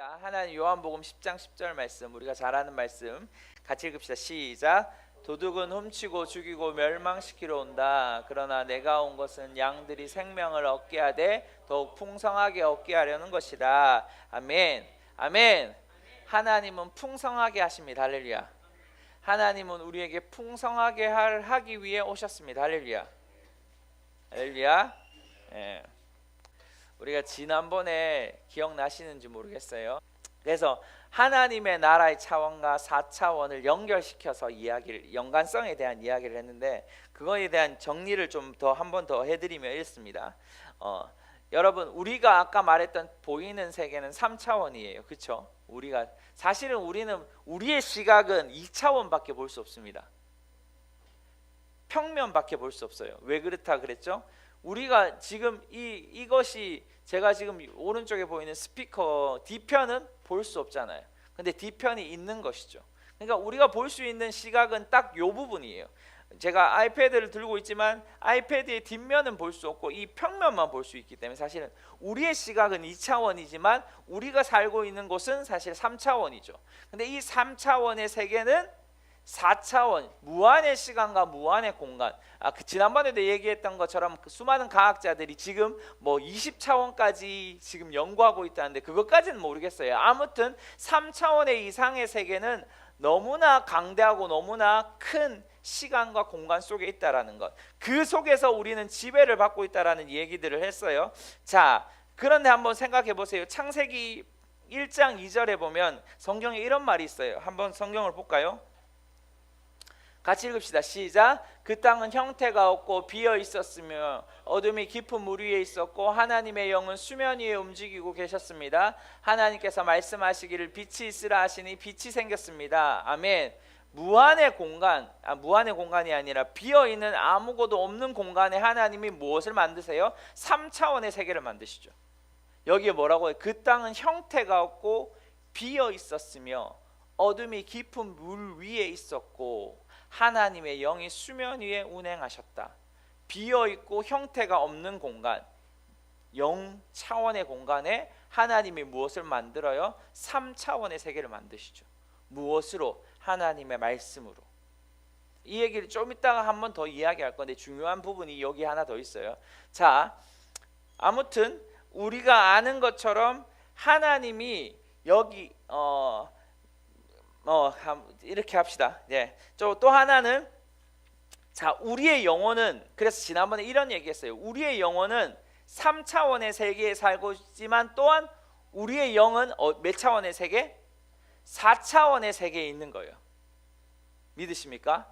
자, 하나님 요한복음 10장 10절 말씀, 우리가 잘 아는 말씀 같이 읽읍시다. 시작. 도둑은 훔치고 죽이고 멸망시키러 온다. 그러나 내가 온 것은 양들이 생명을 얻게 하되 더욱 풍성하게 얻게 하려는 것이다. 아멘. 아멘. 하나님은 풍성하게 하십니다. 할렐루야. 하나님은 우리에게 풍성하게 하기 위해 오셨습니다. 할렐루야. 할렐루야. 예. 우리가 지난번에 기억나시는지 모르겠어요. 그래서 하나님의 나라의 차원과 4차원을 연결시켜서 연관성에 대한 이야기를 했는데, 그거에 대한 정리를 좀 더 한 번 더 해드리면 이렇습니다. 여러분, 우리가 아까 말했던 보이는 세계는 3차원이에요. 그렇죠? 사실은 우리는 우리의 시각은 2차원밖에 볼 수 없습니다. 평면밖에 볼 수 없어요. 왜 그렇다 그랬죠? 우리가 지금 이것이 제가 지금 오른쪽에 보이는 스피커 뒤편은 볼 수 없잖아요. 근데 뒤편이 있는 것이죠. 그러니까 우리가 볼 수 있는 시각은 딱 요 부분이에요. 제가 아이패드를 들고 있지만 아이패드의 뒷면은 볼 수 없고 이 평면만 볼 수 있기 때문에 사실은 우리의 시각은 2차원이지만 우리가 살고 있는 곳은 사실 3차원이죠. 근데 이 3차원의 세계는 4차원, 무한의 시간과 무한의 공간. 지난번에도 얘기했던 것처럼 수많은 과학자들이 지금 뭐 20차원까지 지금 연구하고 있다는데 그것까지는 모르겠어요. 아무튼 3차원의 이상의 세계는 너무나 강대하고 너무나 큰 시간과 공간 속에 있다라는 것. 그 속에서 우리는 지배를 받고 있다라는 얘기들을 했어요. 자, 그런데 한번 생각해 보세요. 창세기 1장 2절에 보면 성경에 이런 말이 있어요. 한번 성경을 볼까요? 같이 읽읍시다. 시작. 그 땅은 형태가 없고 비어 있었으며 어둠이 깊은 물 위에 있었고 하나님의 영은 수면 위에 움직이고 계셨습니다. 하나님께서 말씀하시기를 빛이 있으라 하시니 빛이 생겼습니다. 아멘. 무한의 공간이 아니라 비어 있는 아무것도 없는 공간에 하나님이 무엇을 만드세요? 3차원의 세계를 만드시죠. 여기에 뭐라고 해요? 그 땅은 형태가 없고 비어 있었으며 어둠이 깊은 물 위에 있었고 하나님의 영이 수면 위에 운행하셨다. 비어있고 형태가 없는 공간, 영 차원의 공간에 하나님이 무엇을 만들어요? 3차원의 세계를 만드시죠. 무엇으로? 하나님의 말씀으로. 이 얘기를 좀 이따가 한 번 더 이야기할 건데 중요한 부분이 여기 하나 더 있어요. 자, 아무튼 우리가 아는 것처럼 하나님이 여기 이렇게 합시다. 예. 또 하나는, 자, 우리의 영혼은, 그래서 지난번에 이런 얘기했어요. 우리의 영혼은 3차원의 세계에 살고 있지만 또한 우리의 영은 몇 차원의 세계? 4차원의 세계에 있는 거예요. 믿으십니까?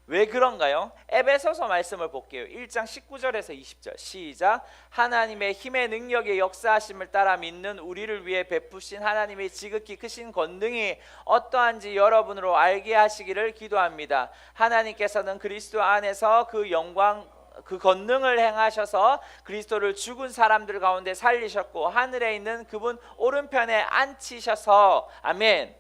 왜 그런가요? 에베소서 말씀을 볼게요. 1장 19절에서 20절 시작. 하나님의 힘의 능력의 역사하심을 따라 믿는 우리를 위해 베푸신 하나님의 지극히 크신 권능이 어떠한지 여러분으로 알게 하시기를 기도합니다. 하나님께서는 그리스도 안에서 그 권능을 행하셔서 그리스도를 죽은 사람들 가운데 살리셨고 하늘에 있는 그분 오른편에 앉히셔서, 아멘.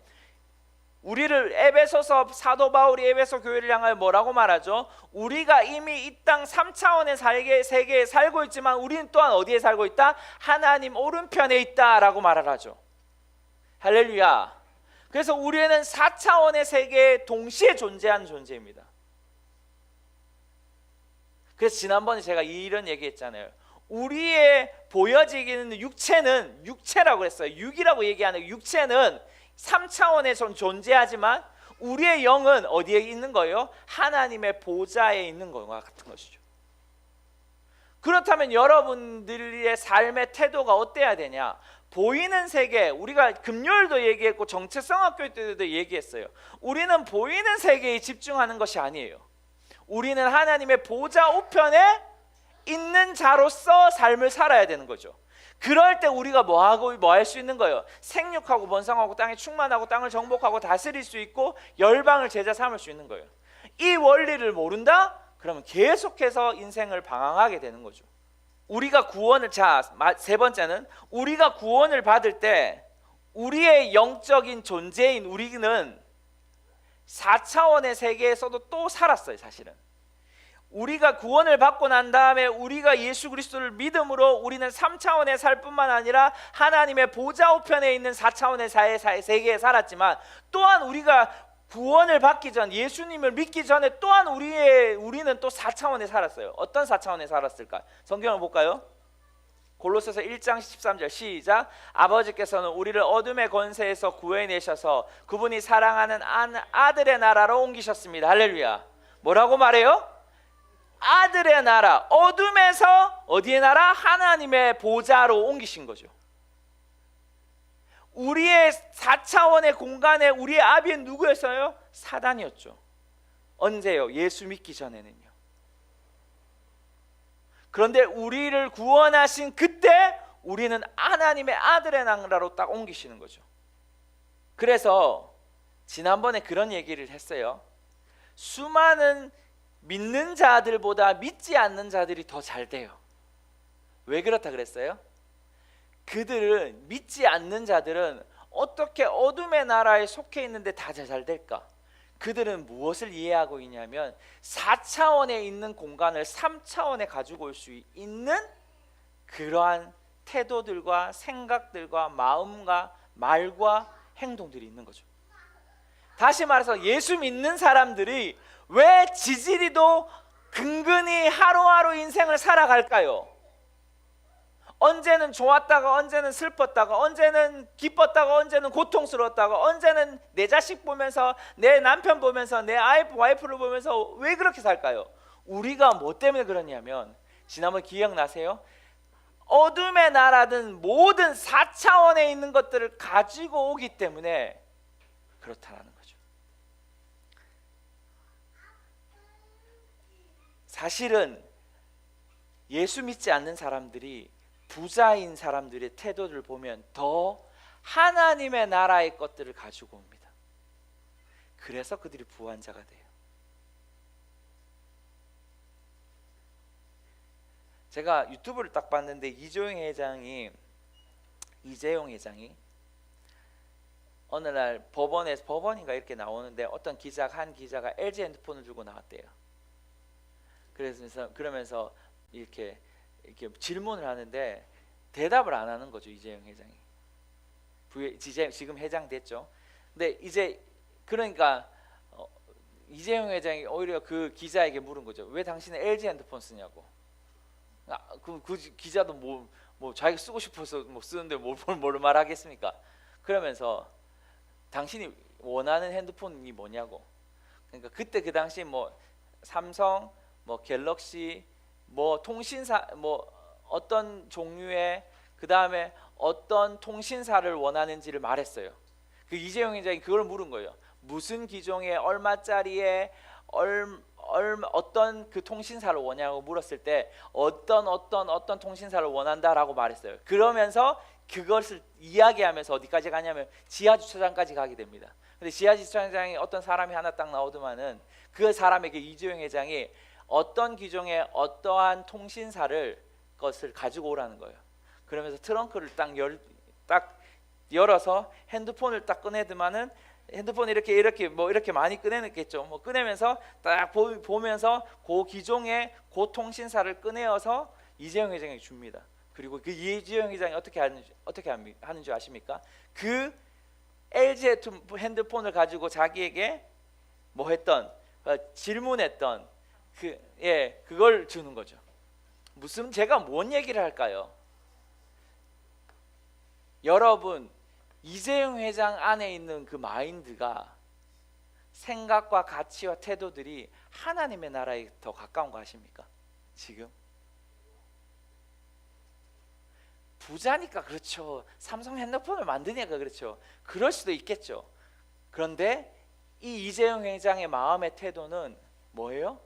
우리를 에베소서 사도 바울이 에베소 교회를 향하여 뭐라고 말하죠? 우리가 이미 이 땅 3차원의 세계에 살고 있지만 우리는 또한 어디에 살고 있다? 하나님 오른편에 있다라고 말을 하죠. 할렐루야. 그래서 우리는 4차원의 세계에 동시에 존재하는 존재입니다. 그래서 지난번에 제가 이런 얘기했잖아요. 우리의 보여지기는 육체라고 했어요. 육이라고 얘기하는 육체는 3차원에서 존재하지만 우리의 영은 어디에 있는 거예요? 하나님의 보좌에 있는 것과 같은 것이죠. 그렇다면 여러분들의 삶의 태도가 어때야 되냐? 보이는 세계, 우리가 금요일도 얘기했고 정체성학교 때도 얘기했어요. 우리는 보이는 세계에 집중하는 것이 아니에요. 우리는 하나님의 보좌 우편에 있는 자로서 삶을 살아야 되는 거죠. 그럴 때 우리가 뭐 할 수 있는 거예요? 생육하고 번성하고 땅에 충만하고 땅을 정복하고 다스릴 수 있고 열방을 제자 삼을 수 있는 거예요. 이 원리를 모른다? 그러면 계속해서 인생을 방황하게 되는 거죠. 우리가 세 번째는 우리가 구원을 받을 때 우리의 영적인 존재인 우리는 4차원의 세계에서도 또 살았어요. 사실은 우리가 구원을 받고 난 다음에 우리가 예수 그리스도를 믿음으로 우리는 3차원의 살 뿐만 아니라 하나님의 보좌 우편에 있는 4차원의 세계에 살았지만, 또한 우리가 구원을 받기 전, 예수님을 믿기 전에 또한 우리는 또 4차원에 살았어요. 어떤 4차원에 살았을까? 성경을 볼까요? 골로새서 1장 13절 시작. 아버지께서는 우리를 어둠의 권세에서 구해내셔서 그분이 사랑하는 아들의 나라로 옮기셨습니다. 할렐루야. 뭐라고 말해요? 아들의 나라, 어둠에서 어디의 나라? 하나님의 보좌로 옮기신 거죠. 우리의 4차원의 공간에 우리의 아비는 누구였어요? 사단이었죠. 언제요? 예수 믿기 전에는요. 그런데 우리를 구원하신 그때 우리는 하나님의 아들의 나라로 딱 옮기시는 거죠. 그래서 지난번에 그런 얘기를 했어요. 수많은 믿는 자들보다 믿지 않는 자들이 더 잘 돼요. 왜 그렇다 그랬어요? 그들은, 믿지 않는 자들은 어떻게 어둠의 나라에 속해 있는데 다 잘 될까? 그들은 무엇을 이해하고 있냐면 4차원에 있는 공간을 3차원에 가지고 올 수 있는 그러한 태도들과 생각들과 마음과 말과 행동들이 있는 거죠. 다시 말해서 예수 믿는 사람들이 왜 지지리도 근근히 하루하루 인생을 살아갈까요? 언제는 좋았다가 언제는 슬펐다가 언제는 기뻤다가 언제는 고통스러웠다가 언제는 내 자식 보면서 내 남편 보면서 내 와이프를 보면서 왜 그렇게 살까요? 우리가 뭐 때문에 그러냐면, 지난번 기억나세요? 어둠의 나라든 모든 4차원에 있는 것들을 가지고 오기 때문에 그렇다는 거죠. 사실은 예수 믿지 않는 사람들이, 부자인 사람들의 태도를 보면 더 하나님의 나라의 것들을 가지고 옵니다. 그래서 그들이 부한자가 돼요. 제가 유튜브를 딱 봤는데 이재용 회장이 어느 날 법원인가 이렇게 나오는데 어떤 한 기자가 LG 핸드폰을 들고 나왔대요. 그러면서 이렇게 질문을 하는데 대답을 안 하는 거죠, 이재용 회장이. 지금 회장 됐죠. 근데 이제 그러니까 이재용 회장이 오히려 그 기자에게 물은 거죠. 왜 당신은 LG 핸드폰 쓰냐고. 그 기자도 뭐 자기가 쓰고 싶어서 뭐 쓰는데 뭘 말하겠습니까? 그러면서 당신이 원하는 핸드폰이 뭐냐고. 그러니까 그때 그 당시 뭐 삼성, 뭐 갤럭시, 뭐 통신사, 뭐 어떤 종류의, 그 다음에 어떤 통신사를 원하는지를 말했어요. 그 이재용 회장이 그걸 물은 거예요. 무슨 기종의 얼마짜리의 어떤 그 통신사를 원하냐고 물었을 때 어떤 통신사를 원한다라고 말했어요. 그러면서 그것을 이야기하면서 어디까지 가냐면 지하주차장까지 가게 됩니다. 근데 지하주차장에 어떤 사람이 하나 딱 나오더만은 그 사람에게 이재용 회장이 어떤 기종의 어떠한 통신사를 것을 가지고 오라는 거예요. 그러면서 트렁크를 딱 열어서 핸드폰을 딱 꺼내더만은 핸드폰을 이렇게 많이 꺼내냈겠죠. 뭐 꺼내면서 딱 보면서 그 기종의 그 통신사를 꺼내어서 이재용 회장에게 줍니다. 그리고 그 이재용 회장이 어떻게 하는 줄 아십니까? 그 LG 핸드폰을 가지고 자기에게 뭐 했던, 질문했던 그걸 주는 거죠. 제가 뭔 얘기를 할까요? 여러분, 이재용 회장 안에 있는 그 마인드가, 생각과 가치와 태도들이 하나님의 나라에 더 가까운 거 아십니까? 지금 부자니까 그렇죠. 삼성 핸드폰을 만드니까 그렇죠. 그럴 수도 있겠죠. 그런데 이 이재용 회장의 마음의 태도는 뭐예요?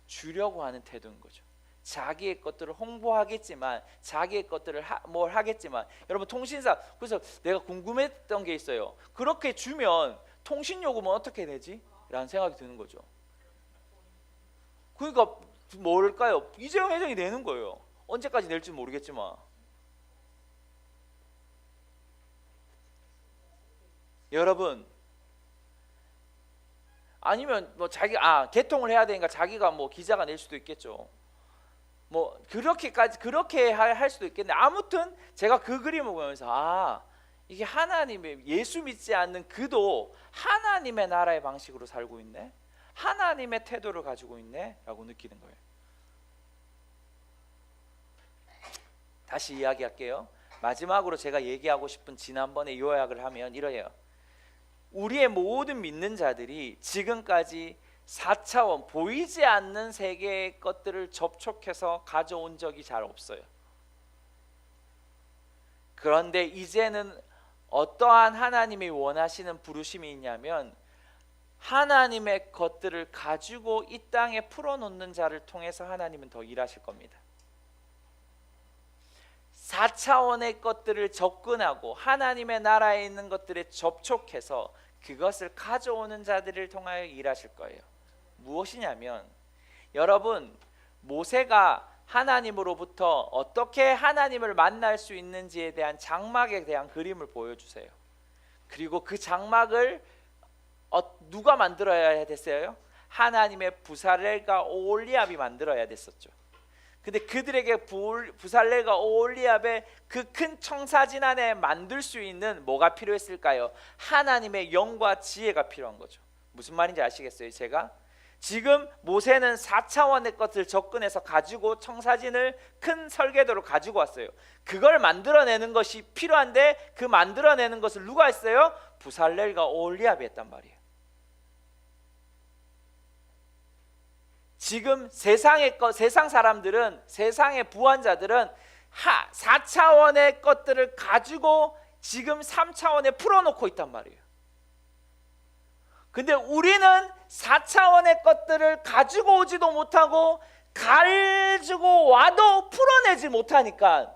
주려고 하는 태도인 거죠. 자기의 것들을 홍보하겠지만, 자기의 것들을 뭘 하겠지만, 여러분 통신사, 그래서 내가 궁금했던 게 있어요. 그렇게 주면 통신 요금은 어떻게 내지? 라는 생각이 드는 거죠. 그러니까 뭘까요? 이재용 회장이 내는 거예요. 언제까지 낼지 모르겠지만. 여러분, 아니면 뭐 자기 개통을 해야 되니까 자기가 뭐 기자가 낼 수도 있겠죠. 뭐 그렇게 할 수도 있겠네. 아무튼 제가 그 그림을 보면서 이게 하나님의, 예수 믿지 않는 그도 하나님의 나라의 방식으로 살고 있네, 하나님의 태도를 가지고 있네 라고 느끼는 거예요. 다시 이야기할게요. 마지막으로 제가 얘기하고 싶은 지난번에 요약을 하면 이래요. 우리의 모든 믿는 자들이 지금까지 4차원 보이지 않는 세계의 것들을 접촉해서 가져온 적이 잘 없어요. 그런데 이제는 어떠한 하나님이 원하시는 부르심이 있냐면 하나님의 것들을 가지고 이 땅에 풀어놓는 자를 통해서 하나님은 더 일하실 겁니다. 4차원의 것들을 접근하고 하나님의 나라에 있는 것들에 접촉해서 그것을 가져오는 자들을 통하여 일하실 거예요. 무엇이냐면, 여러분, 모세가 하나님으로부터 어떻게 하나님을 만날 수 있는지에 대한 장막에 대한 그림을 보여주세요. 그리고 그 장막을 누가 만들어야 됐어요? 하나님의 부살렐과 오홀리압이 만들어야 됐었죠. 근데 그들에게 부살렐과 오홀리압의 그 큰 청사진 안에 만들 수 있는 뭐가 필요했을까요? 하나님의 영과 지혜가 필요한 거죠. 무슨 말인지 아시겠어요? 제가 지금 모세는 4차원의 것을 접근해서 가지고 청사진을 큰 설계도로 가지고 왔어요. 그걸 만들어내는 것이 필요한데 그 만들어내는 것을 누가 했어요? 부살렐과 오홀리압이 했단 말이에요. 지금 세상 사람들은, 세상의 부한자들은 4차원의 것들을 가지고 지금 3차원에 풀어놓고 있단 말이에요. 근데 우리는 4차원의 것들을 가지고 오지도 못하고 가지고 와도 풀어내지 못하니까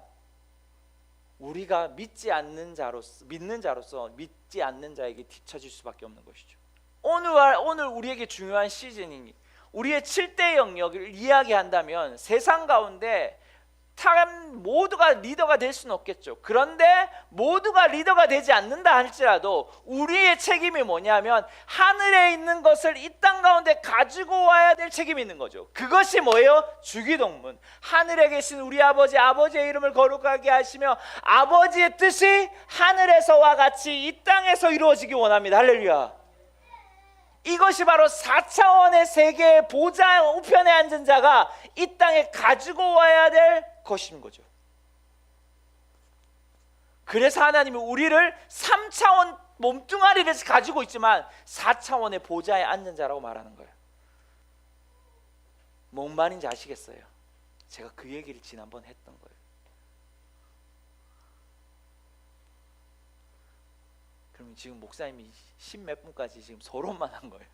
우리가 믿지 않는 자로서, 믿지 않는 자에게 뒤처질 수밖에 없는 것이죠. 오늘 우리에게 중요한 시즌이니 우리의 7대 영역을 이야기한다면 세상 가운데 모두가 리더가 될 수는 없겠죠. 그런데 모두가 리더가 되지 않는다 할지라도 우리의 책임이 뭐냐면 하늘에 있는 것을 이 땅 가운데 가지고 와야 될 책임이 있는 거죠. 그것이 뭐예요? 주기도문. 하늘에 계신 우리 아버지의 이름을 거룩하게 하시며 아버지의 뜻이 하늘에서와 같이 이 땅에서 이루어지기 원합니다. 할렐루야. 이것이 바로 4차원의 세계의 보좌 우편에 앉은 자가 이 땅에 가지고 와야 될 것인 거죠. 그래서 하나님이 우리를 3차원 몸뚱아리를 가지고 있지만 4차원의 보좌에 앉은 자라고 말하는 거예요. 뭔 말인지 아시겠어요? 제가 그 얘기를 지난번 했던 거예요. 그럼 지금 목사님이 10몇 분까지 지금 서론만 한 거예요.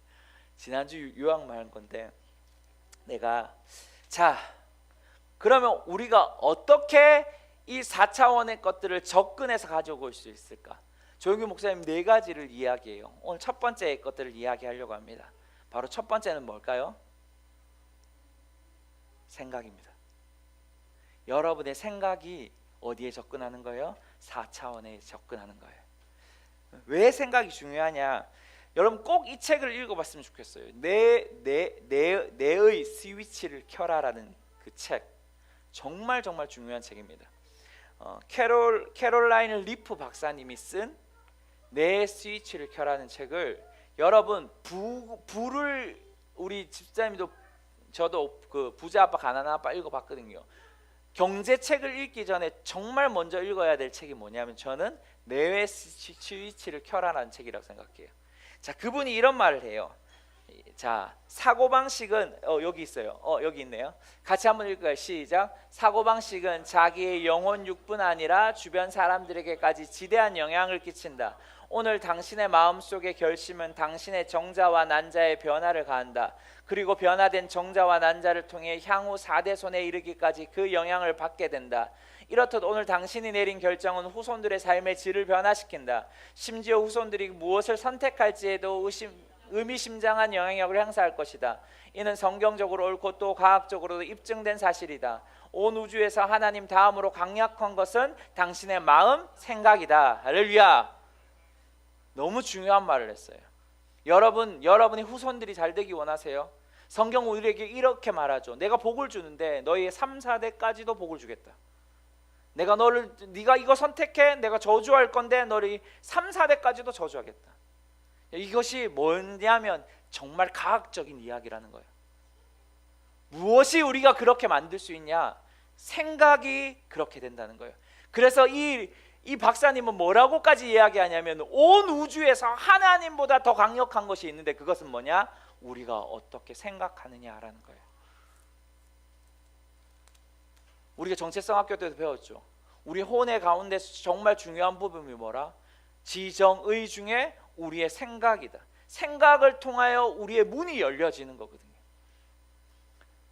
지난주 요약만 한 건데, 그러면 우리가 어떻게 이 4차원의 것들을 접근해서 가져올 수 있을까? 조영규 목사님 4가지를 이야기해요. 오늘 첫 번째 것들을 이야기하려고 합니다. 바로 첫 번째는 뭘까요? 생각입니다. 여러분의 생각이 어디에 접근하는 거예요? 4차원에 접근하는 거예요. 왜 생각이 중요하냐? 여러분 꼭 이 책을 읽어봤으면 좋겠어요. 내의 스위치를 켜라라는 그 책, 정말 중요한 책입니다. 캐롤라인 리프 박사님이 쓴 내 스위치를 켜라는 책을, 여러분 부를 우리 집사님도 저도 그 부자 아빠 가난한 아빠 읽어봤거든요. 경제책을 읽기 전에 정말 먼저 읽어야 될 책이 뭐냐면 저는 내외 스위치를 켜라라는 책이라고 생각해요. 자, 그분이 이런 말을 해요. 자, 사고방식은 여기 있어요. 여기 있네요. 같이 한번 읽을까요? 시작. 사고방식은 자기의 영혼 육뿐 아니라 주변 사람들에게까지 지대한 영향을 끼친다. 오늘 당신의 마음속의 결심은 당신의 정자와 난자의 변화를 가한다. 그리고 변화된 정자와 난자를 통해 향후 4대손에 이르기까지 그 영향을 받게 된다. 이렇듯 오늘 당신이 내린 결정은 후손들의 삶의 질을 변화시킨다. 심지어 후손들이 무엇을 선택할지에도 의미심장한 영향력을 행사할 것이다. 이는 성경적으로 옳고 또 과학적으로도 입증된 사실이다. 온 우주에서 하나님 다음으로 강력한 것은 당신의 마음, 생각이다. 할렐루야. 너무 중요한 말을 했어요. 여러분의 후손들이 잘 되기 원하세요? 성경 우리에게 이렇게 말하죠. 내가 복을 주는데 너희의 3, 4대까지도 복을 주겠다. 네가 이거 선택해. 내가 저주할 건데 너희 3, 4대까지도 저주하겠다. 이것이 뭐냐면 정말 과학적인 이야기라는 거예요. 무엇이 우리가 그렇게 만들 수 있냐? 생각이 그렇게 된다는 거예요. 그래서 이 박사님은 뭐라고까지 이야기하냐면 온 우주에서 하나님보다 더 강력한 것이 있는데 그것은 뭐냐? 우리가 어떻게 생각하느냐라는 거예요. 우리가 정체성 학교 때도 배웠죠. 우리 혼의 가운데 정말 중요한 부분이 뭐라? 지정의 중에 우리의 생각이다. 생각을 통하여 우리의 문이 열려지는 거거든요.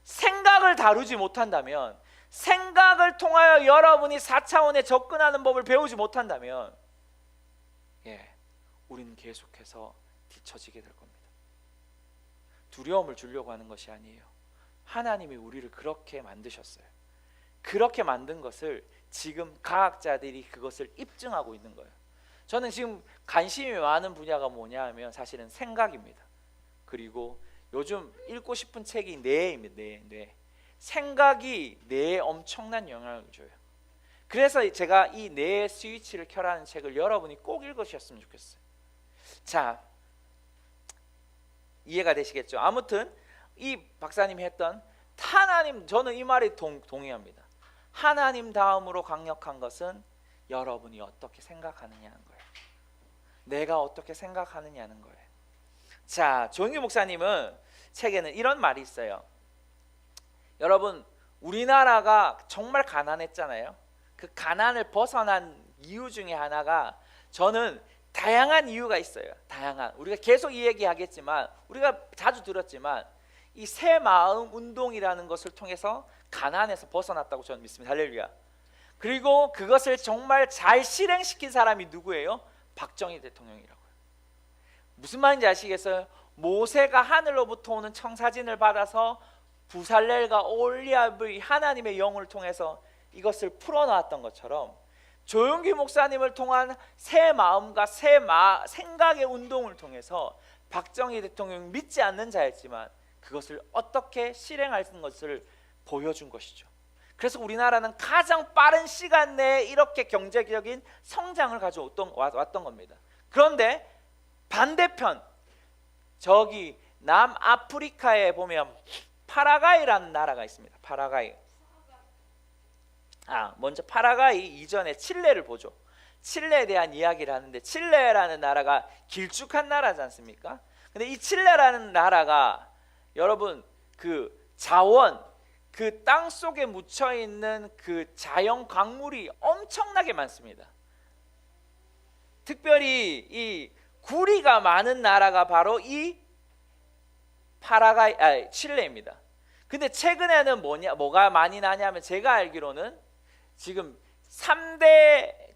생각을 다루지 못한다면, 생각을 통하여 여러분이 4차원에 접근하는 법을 배우지 못한다면 우리는 계속해서 뒤처지게 될 겁니다. 두려움을 주려고 하는 것이 아니에요. 하나님이 우리를 그렇게 만드셨어요. 그렇게 만든 것을 지금 과학자들이 그것을 입증하고 있는 거예요. 저는 지금 관심이 많은 분야가 뭐냐 하면 사실은 생각입니다. 그리고 요즘 읽고 싶은 책이 뇌입니다. 뇌. 생각이 뇌에 엄청난 영향을 줘요. 그래서 제가 이 뇌의 스위치를 켜라는 책을 여러분이 꼭 읽으셨으면 좋겠어요. 자, 이해가 되시겠죠? 아무튼 이 박사님이 했던 하나님, 저는 이 말에 동의합니다. 하나님 다음으로 강력한 것은 여러분이 어떻게 생각하느냐는 거예요. 내가 어떻게 생각하느냐는 거예요. 자, 조영규 목사님은 책에는 이런 말이 있어요. 여러분, 우리나라가 정말 가난했잖아요. 그 가난을 벗어난 이유 중에 하나가, 저는 다양한 이유가 있어요. 다양한, 우리가 계속 이 얘기하겠지만, 우리가 자주 들었지만 이 새 마음 운동이라는 것을 통해서 가난에서 벗어났다고 저는 믿습니다. 할렐루야. 그리고 그것을 정말 잘 실행시킨 사람이 누구예요? 박정희 대통령이라고요. 무슨 말인지 아시겠어요? 모세가 하늘로부터 오는 청사진을 받아서 부살렐과 올리압의 하나님의 영을 통해서 이것을 풀어놨던 것처럼, 조용기 목사님을 통한 새 마음과 새 생각의 운동을 통해서 박정희 대통령이 믿지 않는 자였지만 그것을 어떻게 실행하는 것을 보여준 것이죠. 그래서 우리나라는 가장 빠른 시간 내에 이렇게 경제적인 성장을 가져왔던 겁니다. 그런데 반대편, 저기 남아프리카에 보면 파라과이라는 나라가 있습니다. 파라과이. 먼저 파라과이 이전에 칠레를 보죠. 칠레에 대한 이야기를 하는데, 칠레라는 나라가 길쭉한 나라지 않습니까? 근데 이 칠레라는 나라가 여러분 그 자원, 그 땅 속에 묻혀 있는 그 자연 광물이 엄청나게 많습니다. 특별히 이 구리가 많은 나라가 바로 이 칠레입니다. 근데 최근에는 뭐가 많이 나냐면, 제가 알기로는 지금 3대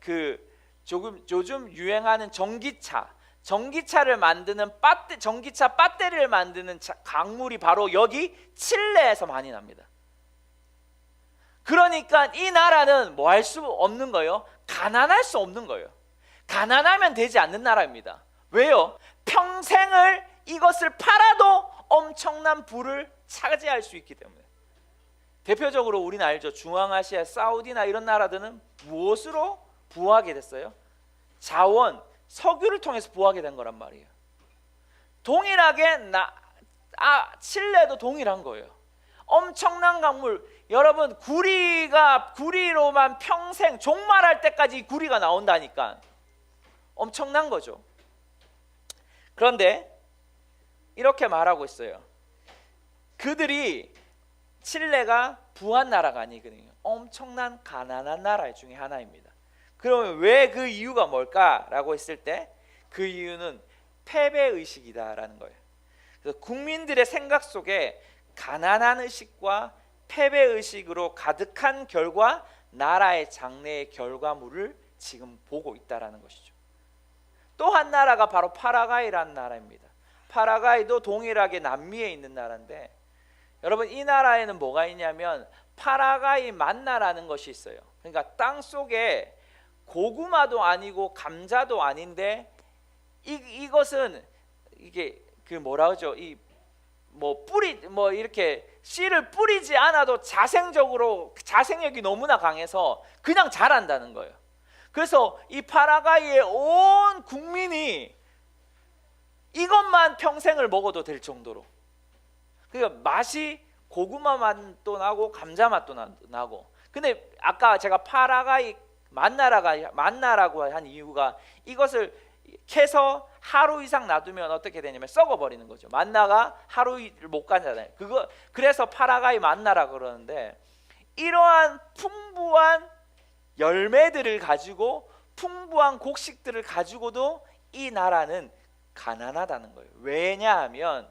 요즘 유행하는 전기차를 만드는 전기차 배터리를 만드는 광물이 바로 여기 칠레에서 많이 납니다. 그러니까 이 나라는 뭐 할 수 없는 거예요? 가난할 수 없는 거예요. 가난하면 되지 않는 나라입니다. 왜요? 평생을 이것을 팔아도 엄청난 부를 차지할 수 있기 때문에. 대표적으로 우리는 알죠. 중앙아시아, 사우디나 이런 나라들은 무엇으로 부하게 됐어요? 자원, 석유를 통해서 부하게 된 거란 말이에요. 동일하게 칠레도 동일한 거예요. 엄청난 광물. 여러분, 구리로만 평생 종말할 때까지 구리가 나온다니까 엄청난 거죠. 그런데 이렇게 말하고 있어요. 칠레가 부한 나라가 아니거든요. 엄청난 가난한 나라 중에 하나입니다. 그러면 왜 그 이유가 뭘까라고 했을 때 그 이유는 패배의식이다라는 거예요. 그래서 국민들의 생각 속에 가난한 의식과 패배의식으로 가득한 결과 나라의 장래의 결과물을 지금 보고 있다라는 것이죠. 또 한 나라가 바로 파라과이라는 나라입니다. 파라과이도 동일하게 남미에 있는 나라인데, 여러분 이 나라에는 뭐가 있냐면 파라과이 만나라는 것이 있어요. 그러니까 땅 속에 고구마도 아니고 감자도 아닌데 이것은 이게 그 뭐라 그러죠? 이 뭐 뿌리 뭐 이렇게 씨를 뿌리지 않아도 자생력이 너무나 강해서 그냥 자란다는 거예요. 그래서 이 파라과이의 온 국민이 이것만 평생을 먹어도 될 정도로, 그러니까 맛이 고구마 맛도 나고 감자 맛도 나고. 근데 아까 제가 파라과이 만나라고 한 이유가 이것을 캐서 하루 이상 놔두면 어떻게 되냐면 썩어버리는 거죠. 만나가 하루를 못 가잖아요. 그래서 파라과이 만나라 그러는데, 이러한 풍부한 열매들을 가지고 풍부한 곡식들을 가지고도 이 나라는 가난하다는 거예요. 왜냐하면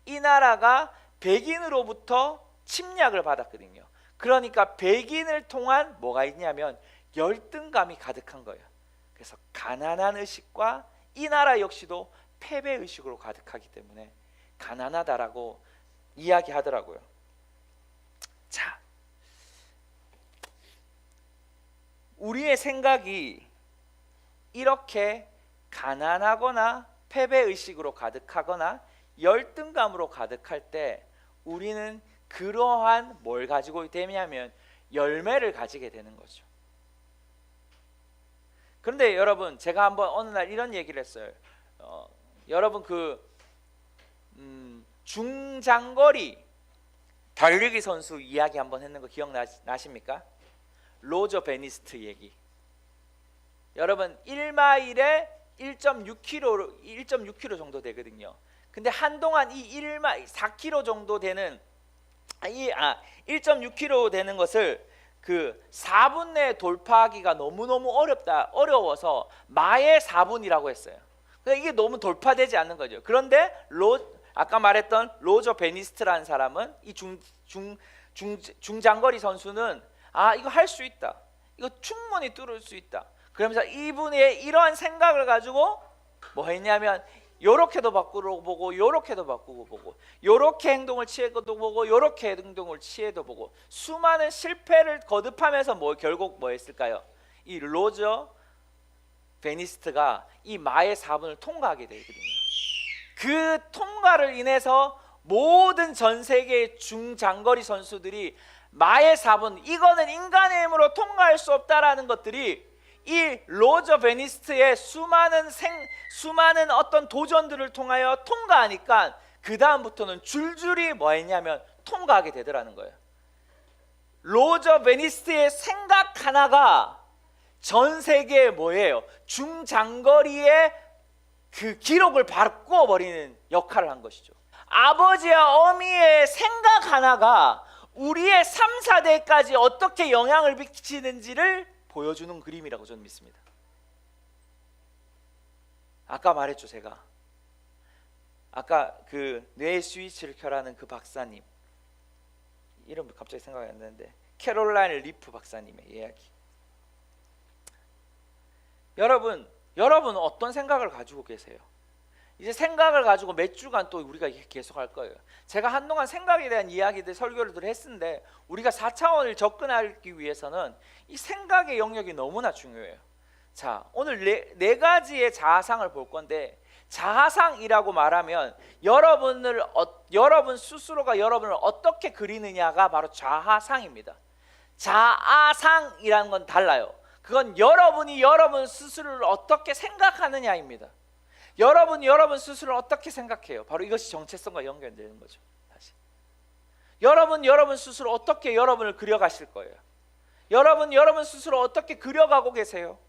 이 나라가 백인으로부터 침략을 받았거든요. 그러니까 백인을 통한 뭐가 있냐면 열등감이 가득한 거예요. 그래서 가난한 의식과 이 나라 역시도 패배 의식으로 가득하기 때문에 가난하다라고 이야기하더라고요. 자, 우리의 생각이 이렇게 가난하거나 패배 의식으로 가득하거나 열등감으로 가득할 때 우리는 그러한 뭘 가지고 되냐면 열매를 가지게 되는 거죠. 그런데 여러분, 제가 한번 어느 날 이런 얘기를 했어요. 여러분 중장거리 달리기 선수 이야기 한번 했는 거 기억나십니까? 로저 베니스트 얘기. 여러분 1마일에 1.6km 정도 되거든요. 근데 한동안 이 4km 정도 되는 1.6km 되는 것을 그 4분 내에 돌파하기가 너무너무 어려워서 마의 4분이라고 했어요. 그러니까 이게 너무 돌파되지 않는 거죠. 그런데 아까 말했던 로저 베니스트라는 사람은 이 중장거리 선수는 이거 할 수 있다, 이거 충분히 뚫을 수 있다, 그러면서 이분의 이러한 생각을 가지고 뭐 했냐면 요렇게도 바꾸고 보고 요렇게도 바꾸고 보고 요렇게 행동을 취해도 보고 요렇게 행동을 취해도 보고 수많은 실패를 거듭하면서 결국 뭐 했을까요? 이 로저 베니스트가 이 마의 4분을 통과하게 되거든요. 그 통과를 인해서 모든 전 세계의 중장거리 선수들이 마의 4분, 이거는 인간의 힘으로 통과할 수 없다라는 것들이 이 로저 베니스트의 수많은 어떤 도전들을 통하여 통과하니까 그 다음부터는 줄줄이 뭐 했냐면 통과하게 되더라는 거예요. 로저 베니스트의 생각 하나가 전 세계에 뭐예요? 중장거리의 그 기록을 바꿔버리는 역할을 한 것이죠. 아버지와 어미의 생각 하나가 우리의 3, 4대까지 어떻게 영향을 미치는지를 보여주는 그림이라고 저는 믿습니다. 아까 말했죠, 제가 아까 그 뇌의 스위치를 켜라는 그 박사님 이름 갑자기 생각이 안 나는데, 캐롤라인 리프 박사님의 이야기. 여러분 어떤 생각을 가지고 계세요? 이제 생각을 가지고 몇 주간 또 우리가 계속 할 거예요. 제가 한동안 생각에 대한 이야기들 설교를 했는데 우리가 4차원을 접근하기 위해서는 이 생각의 영역이 너무나 중요해요. 자, 오늘 네 가지의 자아상을 볼 건데, 자아상이라고 말하면 여러분 스스로가 여러분을 어떻게 그리느냐가 바로 자아상입니다. 자아상이라는 건 달라요. 그건 여러분이 여러분 스스로를 어떻게 생각하느냐입니다. 여러분 스스로를 어떻게 생각해요? 바로 이것이 정체성과 연결되는 거죠. 다시 여러분 스스로 어떻게 여러분을 그려가실 거예요? 여러분 스스로 어떻게 그려가고 계세요?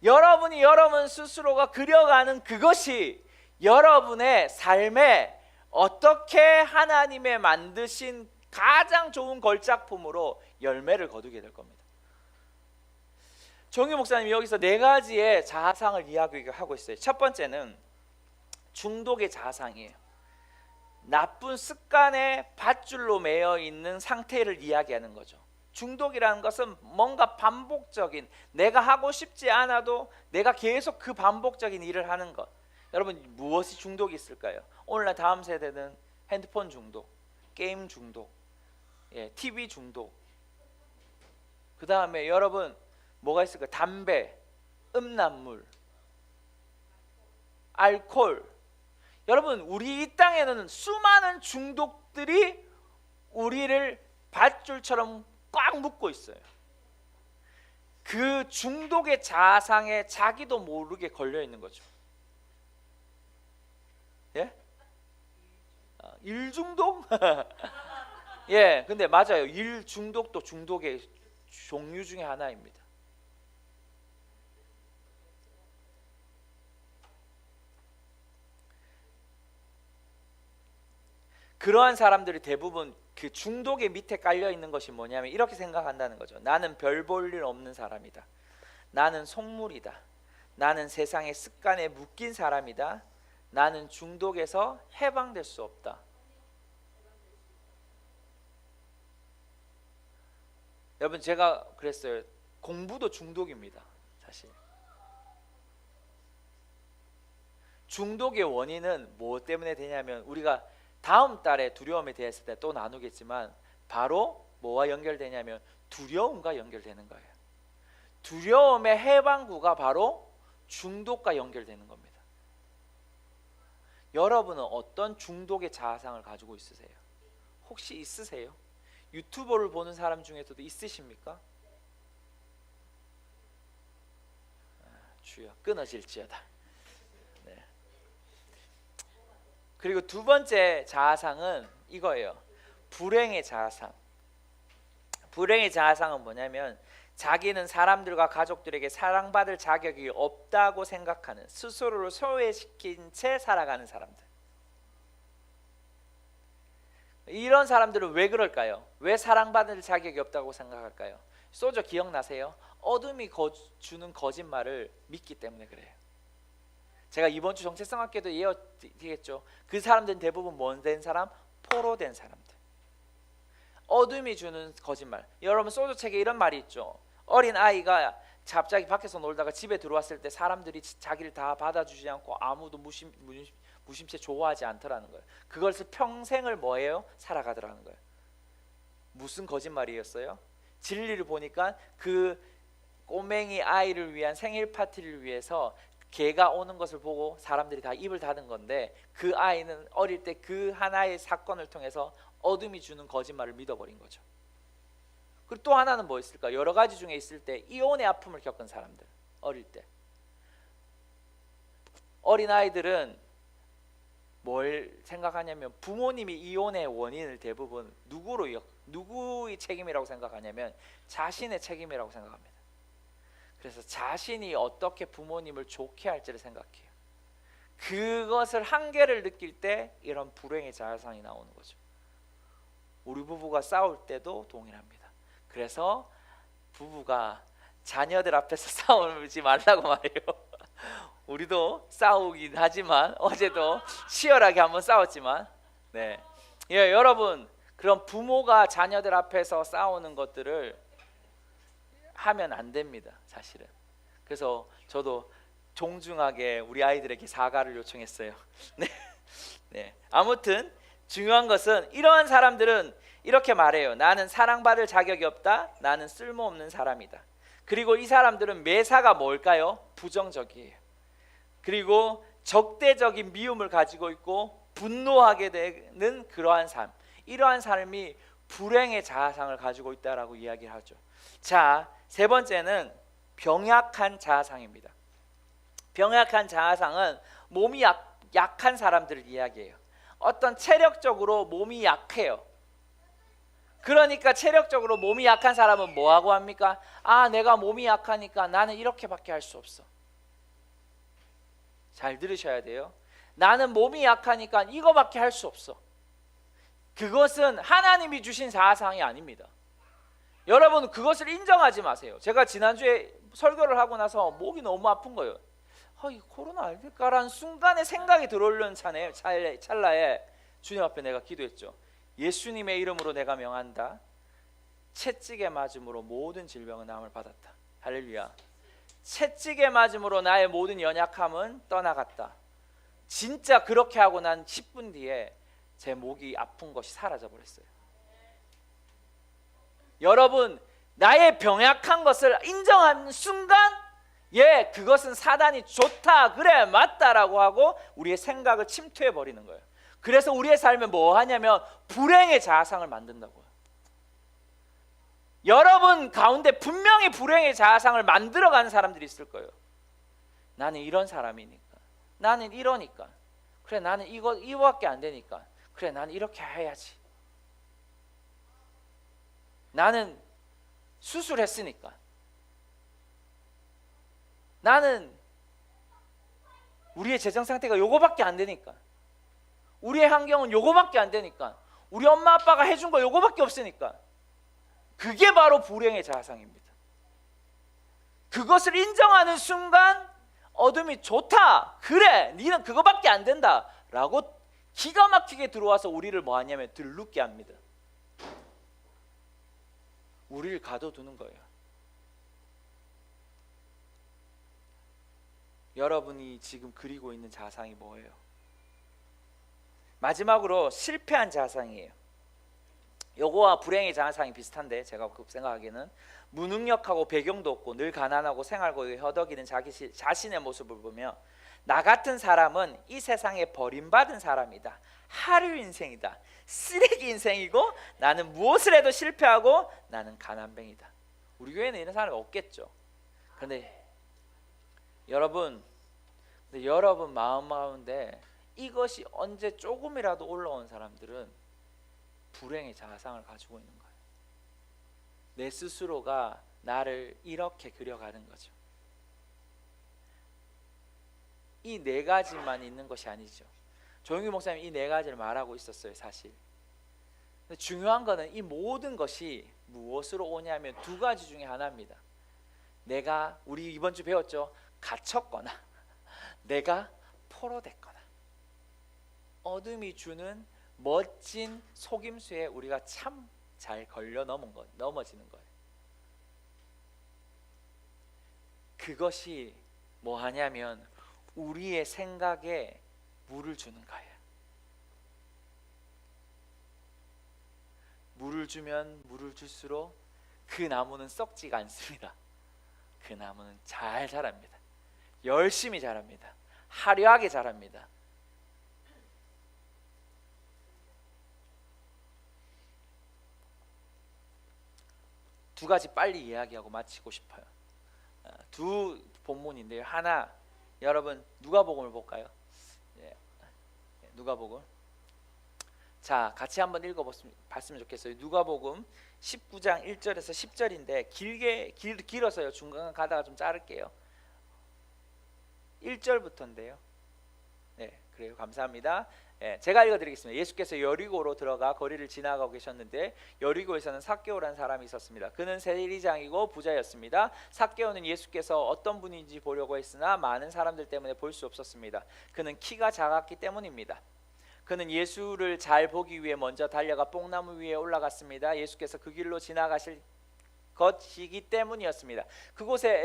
여러분이 여러분 스스로가 그려가는 그것이 여러분의 삶에 어떻게 하나님의 만드신 가장 좋은 걸작품으로 열매를 거두게 될 겁니다. 정유 목사님이 여기서 네 가지의 자아상을 이야기하고 있어요. 첫 번째는 중독의 자아상이에요. 나쁜 습관에 밧줄로 매여 있는 상태를 이야기하는 거죠. 중독이라는 것은 뭔가 반복적인, 내가 하고 싶지 않아도 내가 계속 그 반복적인 일을 하는 것. 여러분 무엇이 중독이 있을까요? 오늘날 다음 세대는 핸드폰 중독, 게임 중독, TV 중독. 그 다음에 여러분 뭐가 있을까요? 담배, 음란물, 알코올. 여러분, 우리 이 땅에는 수많은 중독들이 우리를 밧줄처럼 꽉 묶고 있어요. 그 중독의 자상에 자기도 모르게 걸려 있는 거죠. 예? 일중독? 예, 근데 맞아요. 일중독도 중독의 종류 중에 하나입니다. 그러한 사람들이 대부분 그 중독의 밑에 깔려 있는 것이 뭐냐면 이렇게 생각한다는 거죠. 나는 별 볼 일 없는 사람이다. 나는 속물이다. 나는 세상의 습관에 묶인 사람이다. 나는 중독에서 해방될 수 없다. 여러분, 제가 그랬어요. 공부도 중독입니다. 사실 중독의 원인은 뭐 때문에 되냐면, 우리가 다음 달에 두려움에 대했을 때 또 나누겠지만, 바로 뭐와 연결되냐면 두려움과 연결되는 거예요. 두려움의 해방구가 바로 중독과 연결되는 겁니다. 여러분은 어떤 중독의 자아상을 가지고 있으세요? 혹시 있으세요? 유튜버를 보는 사람 중에서도 있으십니까? 주여, 끊어질지어다. 네. 그리고 두 번째 자아상은 이거예요. 불행의 자아상. 불행의 자아상은 뭐냐면, 자기는 사람들과 가족들에게 사랑받을 자격이 없다고 생각하는, 스스로를 소외시킨 채 살아가는 사람들. 이런 사람들은 왜 그럴까요? 왜 사랑받을 자격이 없다고 생각할까요? 소저 기억나세요? 어둠이 주는 거짓말을 믿기 때문에 그래요. 제가 이번 주 정체성학교도 예언드리겠죠. 그 사람들은 대부분 뭔 된 사람? 포로된 사람들. 어둠이 주는 거짓말. 여러분, 소저 책에 이런 말이 있죠. 어린 아이가 갑자기 밖에서 놀다가 집에 들어왔을 때 사람들이 자기를 다 받아주지 않고 아무도 무심채 좋아하지 않더라는 거예요. 그것을 평생을 뭐예요? 살아가더라는 거예요. 무슨 거짓말이었어요? 진리를 보니까 그 꼬맹이 아이를 위한 생일 파티를 위해서 개가 오는 것을 보고 사람들이 다 입을 닫은 건데, 그 아이는 어릴 때 그 하나의 사건을 통해서 어둠이 주는 거짓말을 믿어버린 거죠. 그리고 또 하나는 뭐 있을까? 여러 가지 중에 있을 때 이혼의 아픔을 겪은 사람들, 어릴 때. 어린 아이들은 뭘 생각하냐면, 부모님이 이혼의 원인을 대부분 누구의 책임이라고 생각하냐면 자신의 책임이라고 생각합니다. 그래서 자신이 어떻게 부모님을 좋게 할지를 생각해요. 그것을 한계를 느낄 때 이런 불행의 자아상이 나오는 거죠. 우리 부부가 싸울 때도 동일합니다. 그래서 부부가 자녀들 앞에서 싸우지 말라고 말해요. 우리도 싸우긴 하지만, 어제도 치열하게 한번 싸웠지만, 네, 예, 여러분, 그런 부모가 자녀들 앞에서 싸우는 것들을 하면 안 됩니다, 사실은. 그래서 저도 종중하게 우리 아이들에게 사과를 요청했어요. 네, 네. 아무튼 중요한 것은, 이러한 사람들은 이렇게 말해요. 나는 사랑받을 자격이 없다. 나는 쓸모없는 사람이다. 그리고 이 사람들은 매사가 뭘까요? 부정적이에요. 그리고 적대적인 미움을 가지고 있고 분노하게 되는 그러한 삶. 이러한 삶이 불행의 자아상을 가지고 있다라고 이야기를 하죠. 자, 세 번째는 병약한 자아상입니다. 병약한 자아상은 몸이 약한 사람들을 이야기해요. 어떤 체력적으로 몸이 약해요. 그러니까 체력적으로 몸이 약한 사람은 뭐하고 합니까? 아, 내가 몸이 약하니까 나는 이렇게밖에 할 수 없어. 잘 들으셔야 돼요. 나는 몸이 약하니까 이거밖에 할 수 없어. 그것은 하나님이 주신 자아상이 아닙니다. 여러분, 그것을 인정하지 마세요. 제가 지난주에 설교를 하고 나서 목이 너무 아픈 거예요. 이 코로나 아닐까라는 순간에 생각이 들어오려는 찰나에 주님 앞에 내가 기도했죠. 예수님의 이름으로 내가 명한다. 채찍에 맞음으로 모든 질병은 나음을 받았다. 할렐루야. 채찍에 맞음으로 나의 모든 연약함은 떠나갔다. 진짜 그렇게 하고 난 10분 뒤에 제 목이 아픈 것이 사라져 버렸어요. 여러분, 나의 병약한 것을 인정하는 순간 예, 그것은 사단이 좋다, 그래, 맞다라고 하고 우리의 생각을 침투해 버리는 거예요. 그래서 우리의 삶에 뭐 하냐면 불행의 자아상을 만든다고요. 여러분 가운데 분명히 불행의 자아상을 만들어가는 사람들이 있을 거예요. 나는 이런 사람이니까, 나는 이러니까, 그래 나는 이거밖에 안 되니까, 그래 나는 이렇게 해야지, 나는 수술했으니까, 나는 우리의 재정 상태가 요거밖에 안 되니까, 우리의 환경은 요거밖에 안 되니까, 우리 엄마 아빠가 해준 거 요거밖에 없으니까. 그게 바로 불행의 자아상입니다. 그것을 인정하는 순간 어둠이 좋다, 그래 니는 그거밖에 안 된다 라고 기가 막히게 들어와서 우리를 뭐 하냐면 들눕게 합니다. 우리를 가둬두는 거예요. 여러분이 지금 그리고 있는 자아상이 뭐예요? 마지막으로 실패한 자아상이에요. 요거와 불행의 자아상이 비슷한데, 제가 생각하기에는 무능력하고 배경도 없고 늘 가난하고 생활고에 허덕이는 자신의 모습을 보며 나 같은 사람은 이 세상에 버림받은 사람이다, 하류 인생이다, 쓰레기 인생이고 나는 무엇을 해도 실패하고 나는 가난뱅이다. 우리 교회는 이런 사람이 없겠죠. 그런데 여러분 마음 가운데 이것이 언제 조금이라도 올라온 사람들은 불행의 자아상을 가지고 있는 거예요. 내 스스로가 나를 이렇게 그려가는 거죠. 이 네 가지만 있는 것이 아니죠. 조영규 목사님 이 네 가지를 말하고 있었어요, 사실. 근데 중요한 거는 이 모든 것이 무엇으로 오냐면 두 가지 중에 하나입니다. 우리 이번 주 배웠죠. 갇혔거나 내가 포로됐거나 어둠이 주는 멋진 속임수에 우리가 참 잘 걸려 넘어지는 거예요. 그것이 뭐 하냐면 우리의 생각에 물을 주는 거예요. 물을 주면 물을 줄수록 그 나무는 썩지가 않습니다. 그 나무는 잘 자랍니다. 열심히 자랍니다. 화려하게 자랍니다. 두 가지 빨리 이야기하고 마치고 싶어요. 두 본문인데요. 하나, 여러분 누가복음을 볼까요? 누가복음. 자, 같이 한번 읽어봤으면 좋겠어요. 누가복음 19장 1절에서 10절인데 길어서요. 중간 가다가 좀 자를게요. 1절부터인데요. 네, 그래요. 감사합니다. 제가 읽어드리겠습니다. 예수께서 여리고로 들어가 거리를 지나가고 계셨는데 여리고에서는 삭개오라는 사람이 있었습니다. 그는 세리장이고 부자였습니다. 삭개오는 예수께서 어떤 분인지 보려고 했으나 많은 사람들 때문에 볼 수 없었습니다. 그는 키가 작았기 때문입니다. 그는 예수를 잘 보기 위해 먼저 달려가 뽕나무 위에 올라갔습니다. 예수께서 그 길로 지나가실 것이기 때문이었습니다.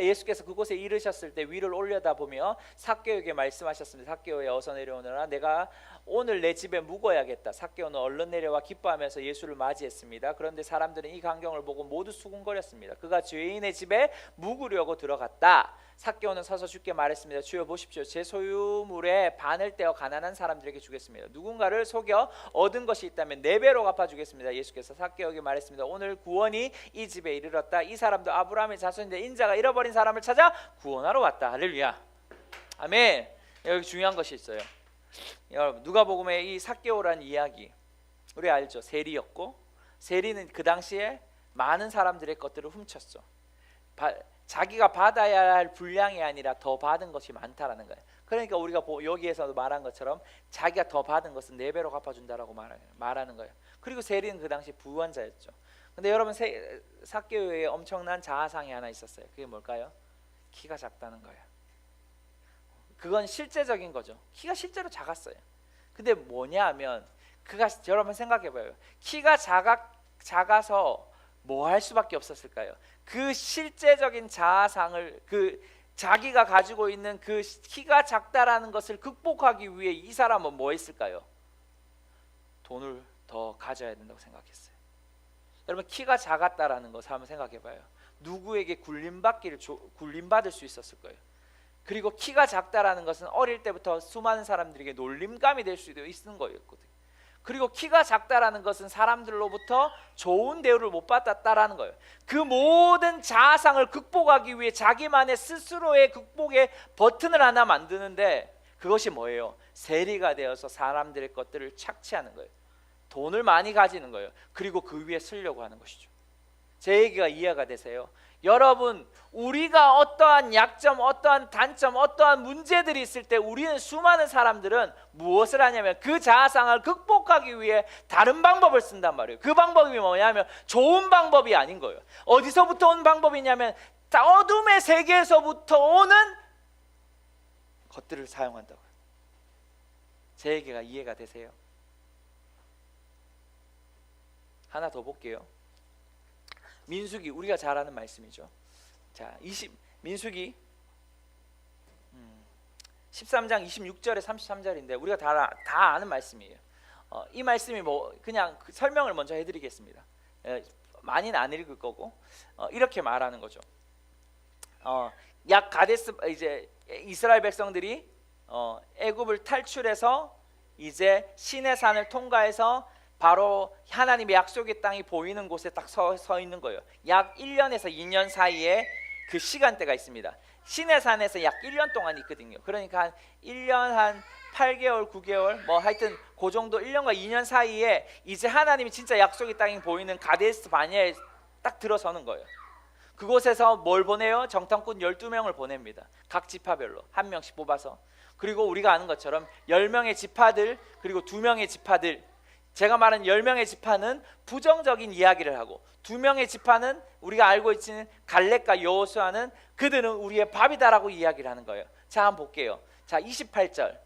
예수께서 그곳에 이르셨을 때 위를 올려다보며 삭개오에게 말씀하셨습니다. 삭개오야, 어서 내려오너라. 내가 오늘 내 집에 묵어야겠다. 삭개오는 얼른 내려와 기뻐하면서 예수를 맞이했습니다. 그런데 사람들은 이 광경을 보고 모두 수군거렸습니다. 그가 죄인의 집에 묵으려고 들어갔다. 삭개오는 서서 주께 말했습니다. 주여 보십시오. 제 소유물의 반을 떼어 가난한 사람들에게 주겠습니다. 누군가를 속여 얻은 것이 있다면 4배로 갚아주겠습니다. 예수께서 삭개오에게 말했습니다. 오늘 구원이 이 집에 이르렀다. 이 사람도 아브라함의 자손인데 인자가 잃어버린 사람을 찾아 구원하러 왔다. 할렐루야. 아멘. 여기 중요한 것이 있어요. 여러분, 누가복음의 이 삭개오라는 이야기 우리 알죠? 세리였고, 세리는 그 당시에 많은 사람들의 것들을 훔쳤어. 자기가 받아야 할 분량이 아니라 더 받은 것이 많다라는 거예요. 그러니까 우리가 여기에서도 말한 것처럼 자기가 더 받은 것은 4배로 갚아준다라고 말하는 거예요. 그리고 세리는 그 당시 부원자였죠. 근데 여러분, 삭개오에 엄청난 자아상이 하나 있었어요. 그게 뭘까요? 키가 작다는 거예요. 그건 실제적인 거죠. 키가 실제로 작았어요. 근데 뭐냐 하면 여러분 생각해봐요. 키가 작아서 뭐 할 수밖에 없었을까요? 그 실제적인 자아상을, 자기가 가지고 있는 그 키가 작다라는 것을 극복하기 위해 이 사람은 뭐 했을까요? 돈을 더 가져야 된다고 생각했어요. 여러분 키가 작았다라는 것을 한번 생각해 봐요. 누구에게 굴림받을 수 있었을 거예요. 그리고 키가 작다라는 것은 어릴 때부터 수많은 사람들에게 놀림감이 될 수도 있는 거였거든요. 그리고 키가 작다라는 것은 사람들로부터 좋은 대우를 못 받았다라는 거예요. 그 모든 자아상을 극복하기 위해 자기만의 스스로의 극복의 버튼을 하나 만드는데, 그것이 뭐예요? 세리가 되어서 사람들의 것들을 착취하는 거예요. 돈을 많이 가지는 거예요. 그리고 그 위에 쓰려고 하는 것이죠. 제 얘기가 이해가 되세요? 여러분, 우리가 어떠한 약점, 어떠한 단점, 어떠한 문제들이 있을 때 우리는, 수많은 사람들은 무엇을 하냐면 그 자아상을 극복하기 위해 다른 방법을 쓴단 말이에요. 그 방법이 뭐냐면 좋은 방법이 아닌 거예요. 어디서부터 온 방법이냐면 어둠의 세계에서부터 오는 것들을 사용한다고요. 제 얘기가 이해가 되세요? 하나 더 볼게요. 민수기, 우리가 잘 아는 말씀이죠. 자, 민수기 13장 26절에 33절인데 우리가 다 아는 말씀이에요. 이 말씀이 그냥 설명을 먼저 해드리겠습니다. 많이는 안 읽을 거고, 이렇게 말하는 거죠. 이제 이스라엘 백성들이 애굽을 탈출해서 이제 시내산을 통과해서 바로 하나님의 약속의 땅이 보이는 곳에 딱 서 있는 거예요. 약 1년에서 2년 사이에 그 시간대가 있습니다. 시내산에서 약 1년 동안 있거든요. 그러니까 한 1년 한 8개월, 9개월 뭐 하여튼 그 정도 1년과 2년 사이에 이제 하나님이 진짜 약속의 땅이 보이는 가데스 바네아에 딱 들어서는 거예요. 그곳에서 뭘 보내요? 정탐꾼 12명을 보냅니다. 각 지파별로 한 명씩 뽑아서. 그리고 우리가 아는 것처럼 10명의 지파들, 그리고 2명의 지파들, 제가 말한 10명의 지파는 부정적인 이야기를 하고, 2명의 지파는 우리가 알고 있는 갈렙과 여호수아는 그들은 우리의 밥이다라고 이야기를 하는 거예요. 자, 한번 볼게요. 자, 28절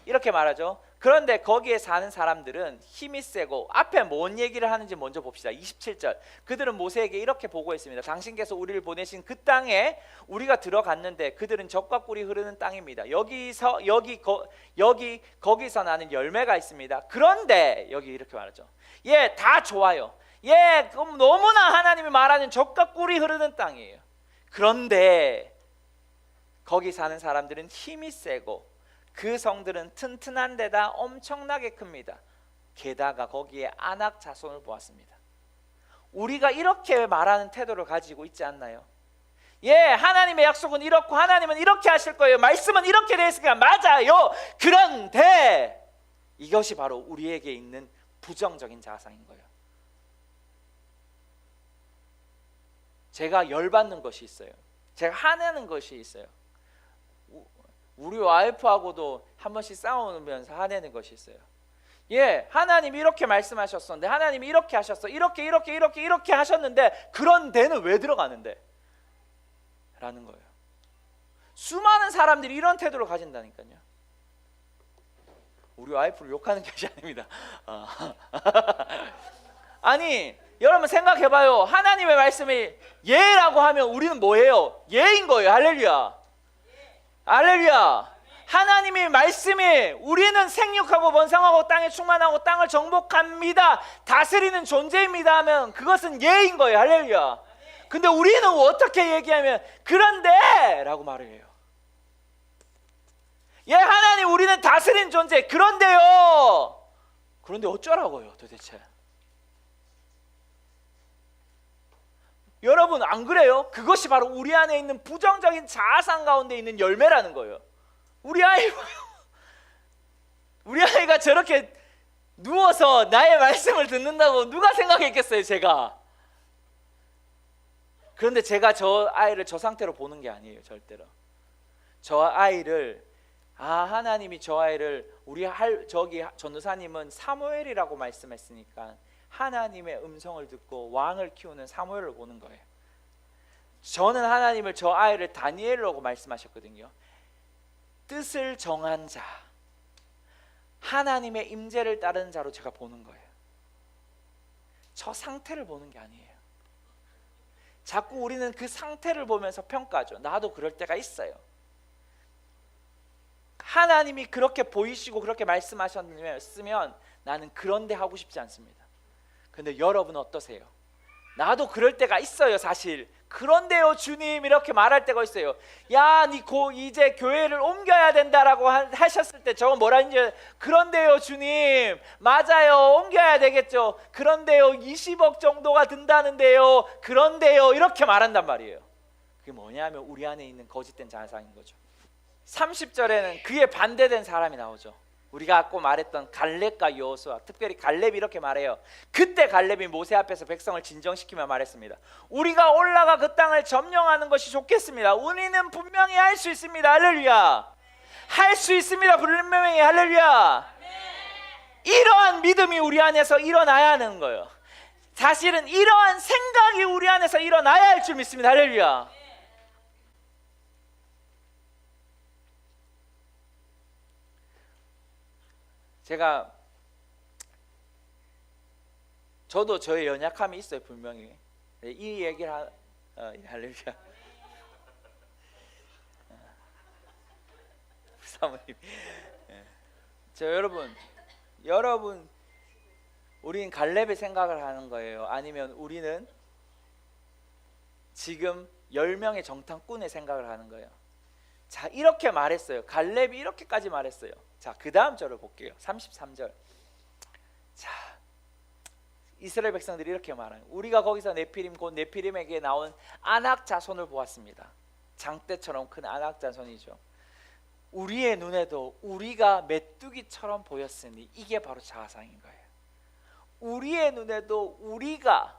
이렇게 말하죠. 그런데 거기에 사는 사람들은 힘이 세고, 앞에 뭔 얘기를 하는지 먼저 봅시다. 27절, 그들은 모세에게 이렇게 보고했습니다. 당신께서 우리를 보내신 그 땅에 우리가 들어갔는데 그들은 젖과 꿀이 흐르는 땅입니다. 거기서 나는 열매가 있습니다. 그런데 여기 이렇게 말하죠. 예, 다 좋아요. 예, 그럼 너무나 하나님이 말하는 젖과 꿀이 흐르는 땅이에요. 그런데 거기 사는 사람들은 힘이 세고 그 성들은 튼튼한 데다 엄청나게 큽니다. 게다가 거기에 아낙 자손을 보았습니다. 우리가 이렇게 말하는 태도를 가지고 있지 않나요? 예, 하나님의 약속은 이렇고 하나님은 이렇게 하실 거예요. 말씀은 이렇게 되어 있으니까 맞아요. 그런데 이것이 바로 우리에게 있는 부정적인 자아상인 거예요. 제가 열받는 것이 있어요. 제가 화내는 것이 있어요. 우리 와이프하고도 한 번씩 싸우면서 화내는 것이 있어요. 예, 하나님이 이렇게 말씀하셨었는데, 하나님이 이렇게 하셨어, 이렇게 하셨는데, 그런데는 왜 들어가는데? 라는 거예요. 수많은 사람들이 이런 태도를 가진다니까요. 우리 와이프를 욕하는 것이 아닙니다. 아니, 여러분 생각해봐요. 하나님의 말씀이 예라고 하면 우리는 뭐예요? 예인 거예요. 할렐루야. 할렐루야. 하나님의 말씀이 우리는 생육하고 번성하고 땅에 충만하고 땅을 정복합니다, 다스리는 존재입니다 하면 그것은 예인 거예요. 할렐루야. 근데 우리는 어떻게 얘기하면 그런데 라고 말을 해요. 예, 하나님 우리는 다스리는 존재. 그런데요. 그런데 어쩌라고요 도대체? 여러분 안 그래요? 그것이 바로 우리 안에 있는 부정적인 자아상 가운데 있는 열매라는 거예요. 우리 아이가 저렇게 누워서 나의 말씀을 듣는다고 누가 생각했겠어요? 제가. 그런데 제가 저 아이를 저 상태로 보는 게 아니에요. 절대로. 저 아이를 하나님이 저 아이를 저기 전도사님은 사무엘이라고 말씀했으니까 하나님의 음성을 듣고 왕을 키우는 사무엘을 보는 거예요. 저는 하나님을 저 아이를 다니엘이라고 말씀하셨거든요. 뜻을 정한 자, 하나님의 임재를 따르는 자로 제가 보는 거예요. 저 상태를 보는 게 아니에요. 자꾸 우리는 그 상태를 보면서 평가하죠. 나도 그럴 때가 있어요. 하나님이 그렇게 보이시고 그렇게 말씀하셨으면 나는 그런데 하고 싶지 않습니다. 근데 여러분은 어떠세요? 나도 그럴 때가 있어요. 사실 그런데요 주님 이렇게 말할 때가 있어요. 야, 니 이제 교회를 옮겨야 된다라고 하셨을 때 저거 뭐라 했는지, 그런데요 주님 맞아요 옮겨야 되겠죠. 그런데요 20억 정도가 든다는데요. 그런데요 이렇게 말한단 말이에요. 그게 뭐냐면 우리 안에 있는 거짓된 자상인 거죠. 30절에는 그에 반대된 사람이 나오죠. 우리가 아까 말했던 갈렙과 여호수아, 특별히 갈렙이 이렇게 말해요. 그때 갈렙이 모세 앞에서 백성을 진정시키며 말했습니다. 우리가 올라가 그 땅을 점령하는 것이 좋겠습니다. 우리는 분명히 할 수 있습니다. 할렐루야. 할 수 있습니다. 분명히 할렐루야. 이러한 믿음이 우리 안에서 일어나야 하는 거예요. 사실은 이러한 생각이 우리 안에서 일어나야 할 줄 믿습니다. 할렐루야. 저도 저의 연약함이 있어요. 분명히 이 얘기를 할렐루야. 사모님, 여러분 우리는 갈렙의 생각을 하는 거예요? 아니면 우리는 지금 10명의 정탐꾼의 생각을 하는 거예요? 자, 이렇게 말했어요. 갈렙이 이렇게까지 말했어요. 자, 그 다음 절을 볼게요. 33절. 자, 이스라엘 백성들이 이렇게 말해요. 우리가 거기서 네피림 곧 네피림에게 나온 아낙 자손을 보았습니다. 장대처럼 큰 아낙 자손이죠. 우리의 눈에도 우리가 메뚜기처럼 보였으니 이게 바로 자상인 거예요. 우리의 눈에도 우리가,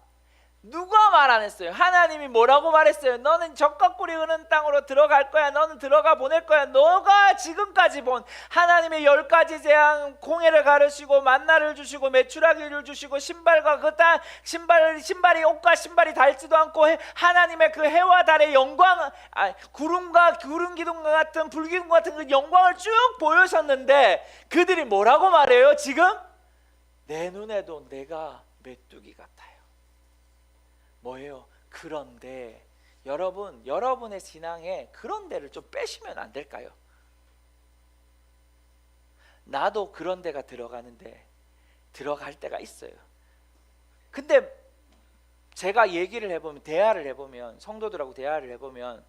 누가 말 안 했어요? 하나님이 뭐라고 말했어요? 너는 적과 꿀이 흐르는 땅으로 들어갈 거야. 너는 들어가 보낼 거야. 너가 지금까지 본 하나님의 10가지 재앙, 공회를 가르시고 만나를 주시고 메추라기를 주시고 신발과 그 땅 신발이 옷과 신발이 닳지도 않고 하나님의 그 해와 달의 영광, 구름과 구름 기둥 같은 불기둥 같은 그 영광을 쭉 보여셨는데 그들이 뭐라고 말해요? 지금 내 눈에도 내가 메뚜기 같아요. 뭐예요? 그런데 여러분의 신앙에 그런데를 좀 빼시면 안 될까요? 나도 그런 데가 들어가는데 들어갈 때가 있어요. 근데 제가 대화를 해보면 성도들하고 대화를 해보면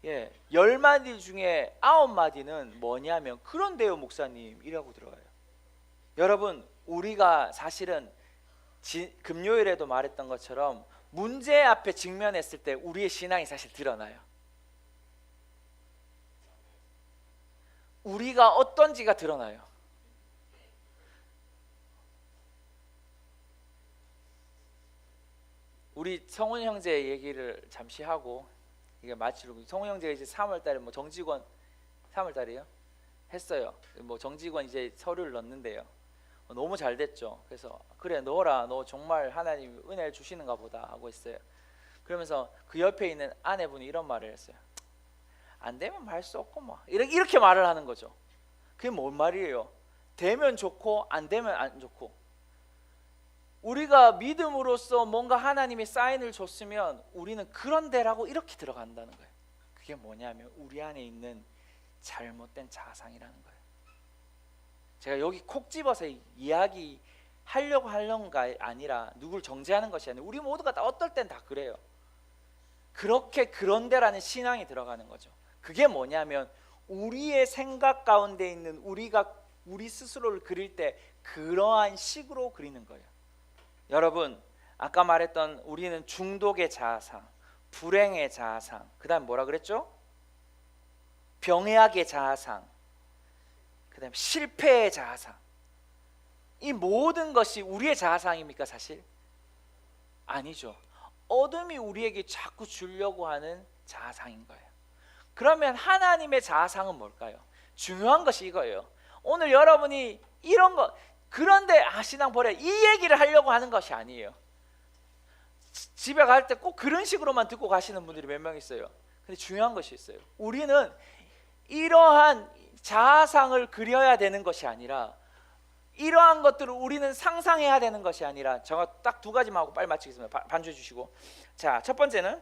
10마디 중에 9마디는 뭐냐면 그런데요 목사님 이라고 들어가요. 여러분, 우리가 사실은 금요일에도 말했던 것처럼 문제 앞에 직면했을 때 우리의 신앙이 사실 드러나요. 우리가 어떤지가 드러나요. 우리 성훈 형제 얘기를 잠시 하고 이게 마치고, 성훈 형제가 이제 3월달에 뭐 정직원 3월달이요 했어요. 뭐 정직원 이제 서류를 넣는데요. 너무 잘 됐죠. 그래서 그래 넣어라, 너 정말 하나님 은혜를 주시는가 보다 하고 있어요. 그러면서 그 옆에 있는 아내분이 이런 말을 했어요. 안 되면 할 수 없고 뭐 이렇게 말을 하는 거죠. 그게 뭔 말이에요? 되면 좋고 안 되면 안 좋고. 우리가 믿음으로써 뭔가 하나님이 사인을 줬으면 우리는 그런데라고 이렇게 들어간다는 거예요. 그게 뭐냐면 우리 안에 있는 잘못된 자상이라는 거예요. 제가 여기 콕 집어서 이야기하려고 하는 게 아니라 누굴 정죄하는 것이 아니라 우리 모두가 다 어떨 땐 다 그래요. 그렇게 그런데라는 신앙이 들어가는 거죠. 그게 뭐냐면 우리의 생각 가운데 있는 우리가 우리 스스로를 그릴 때 그러한 식으로 그리는 거예요. 여러분, 아까 말했던 우리는 중독의 자아상, 불행의 자아상, 그 다음 뭐라 그랬죠? 병약의 자아상, 그 다음 실패의 자아상. 이 모든 것이 우리의 자아상입니까? 사실 아니죠. 어둠이 우리에게 자꾸 주려고 하는 자아상인 거예요. 그러면 하나님의 자아상은 뭘까요? 중요한 것이 이거예요. 오늘 여러분이 이런 거, 그런데 신앙 버려, 이 얘기를 하려고 하는 것이 아니에요. 집에 갈 때 꼭 그런 식으로만 듣고 가시는 분들이 몇 명 있어요. 근데 중요한 것이 있어요. 우리는 이러한 자아상을 그려야 되는 것이 아니라, 이러한 것들을 우리는 상상해야 되는 것이 아니라, 제가 딱 두 가지만 하고 빨리 마치겠습니다. 반주해 주시고. 자, 첫 번째는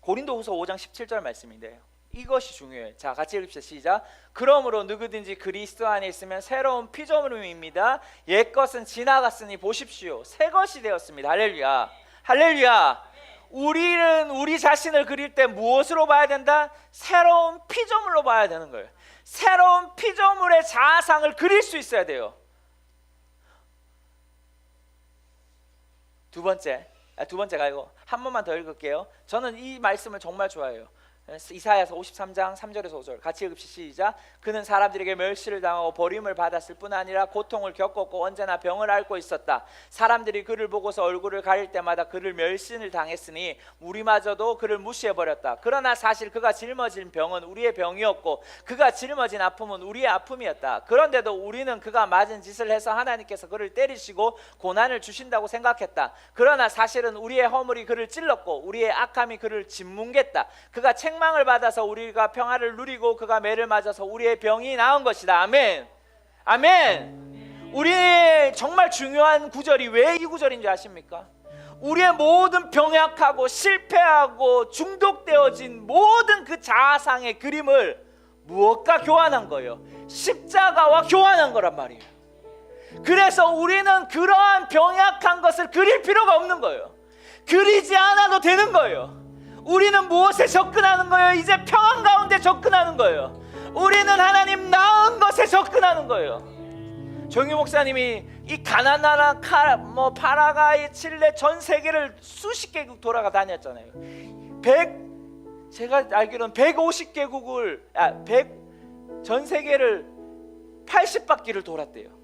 고린도후서 5장 17절 말씀인데요. 이것이 중요해요. 자, 같이 읽읍시다. 시작. 그러므로 누구든지 그리스도 안에 있으면 새로운 피조물입니다. 옛것은 지나갔으니 보십시오, 새 것이 되었습니다. 할렐루야. 할렐루야. 우리는 우리 자신을 그릴 때 무엇으로 봐야 된다? 새로운 피조물로 봐야 되는 거예요. 새로운 피조물의 자아상을 그릴 수 있어야 돼요. 두 번째가 이거 한 번만 더 읽을게요. 저는 이 말씀을 정말 좋아해요. 이사야서 53장 3절에서 5절 같이 읽읍시다. 시작. 그는 사람들에게 멸시를 당하고 버림을 받았을 뿐 아니라 고통을 겪었고 언제나 병을 앓고 있었다. 사람들이 그를 보고서 얼굴을 가릴 때마다 그를 멸시를 당했으니 우리마저도 그를 무시해버렸다. 그러나 사실 그가 짊어진 병은 우리의 병이었고 그가 짊어진 아픔은 우리의 아픔이었다. 그런데도 우리는 그가 맞은 짓을 해서 하나님께서 그를 때리시고 고난을 주신다고 생각했다. 그러나 사실은 우리의 허물이 그를 찔렀고 우리의 악함이 그를 짓뭉갰다. 그가 책망을 받아서 우리가 평화를 누리고 그가 매를 맞아서 우리의 병이 나은 것이다. 아멘. 아멘. 우리의 정말 중요한 구절이 왜 이 구절인 줄 아십니까? 우리의 모든 병약하고 실패하고 중독되어진 모든 그 자아상의 그림을 무엇과 교환한 거예요? 십자가와 교환한 거란 말이에요. 그래서 우리는 그러한 병약한 것을 그릴 필요가 없는 거예요. 그리지 않아도 되는 거예요. 우리는 무엇에 접근하는 거예요? 이제 평안 가운데 접근하는 거예요. 우리는 하나님 나은 것에 접근하는 거예요. 정유 목사님이 이 가나안 나라 파라과이, 칠레 전 세계를 수십 개국 돌아가 다녔잖아요. 제가 알기로는 150개국을 전 세계를 80바퀴를 돌았대요.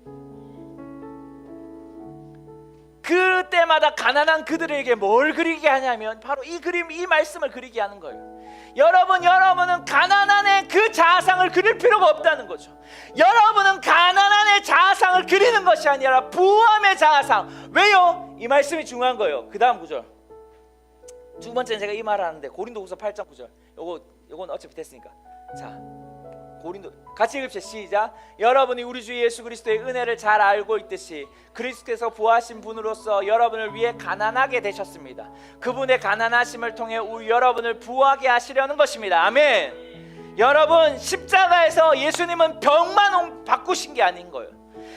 그때마다 가난한 그들에게 뭘 그리게 하냐면 바로 이 그림, 이 말씀을 그리게 하는 거예요. 여러분은 가난한의 그 자아상을 그릴 필요가 없다는 거죠. 여러분은 가난한의 자아상을 그리는 것이 아니라 부함의 자아상. 왜요? 이 말씀이 중요한 거예요. 그 다음 구절. 두 번째는 제가 이 말을 하는데 고린도후서 8장 9절. 요건 어차피 됐으니까. 자, 고린도 같이 읽읍시다. 시작. 여러분이 우리 주 예수 그리스도의 은혜를 잘 알고 있듯이 그리스도께서 부하신 분으로서 여러분을 위해 가난하게 되셨습니다. 그분의 가난하심을 통해 여러분을 부하게 하시려는 것입니다. 아멘. 여러분, 십자가에서 예수님은 병만 바꾸신 게 아닌 거예요.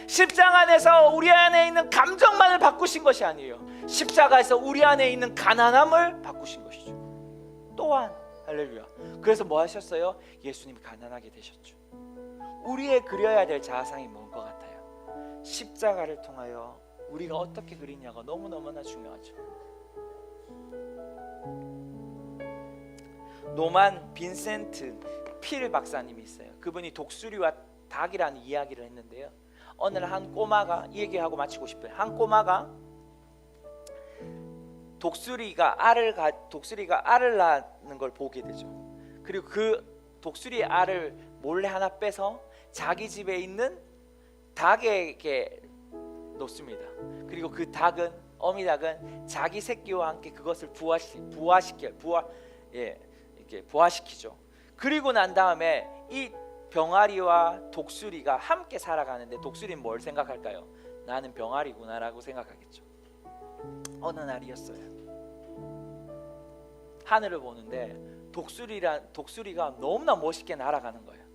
십자가 안에서 우리 안에 있는 감정만을 바꾸신 것이 아니에요. 십자가에서 우리 안에 있는 가난함을 바꾸신 것이죠. 또한 할렐루야. 그래서 뭐 하셨어요? 예수님이 가난하게 되셨죠. 우리의 그려야 될 자아상이 뭔 것 같아요? 십자가를 통하여 우리가 어떻게 그리냐가 너무너무나 중요하죠. 노만 빈센트 필 박사님이 있어요. 그분이 독수리와 닭이라는 이야기를 했는데요. 어느 날 한 꼬마가, 이 얘기하고 마치고 싶어요. 한 꼬마가 독수리가 알을 낳는 걸 보게 되죠. 그리고 그 독수리의 알을 몰래 하나 빼서 자기 집에 있는 닭에게 놓습니다. 그리고 그 어미 닭은 자기 새끼와 함께 그것을 부화시키죠. 그리고 난 다음에 이 병아리와 독수리가 함께 살아가는데 독수리는 뭘 생각할까요? 나는 병아리구나라고 생각하겠죠. 어느 날이었어요. 하늘을 보는데 독수리가 너무나 멋있게 날아가는 거예요.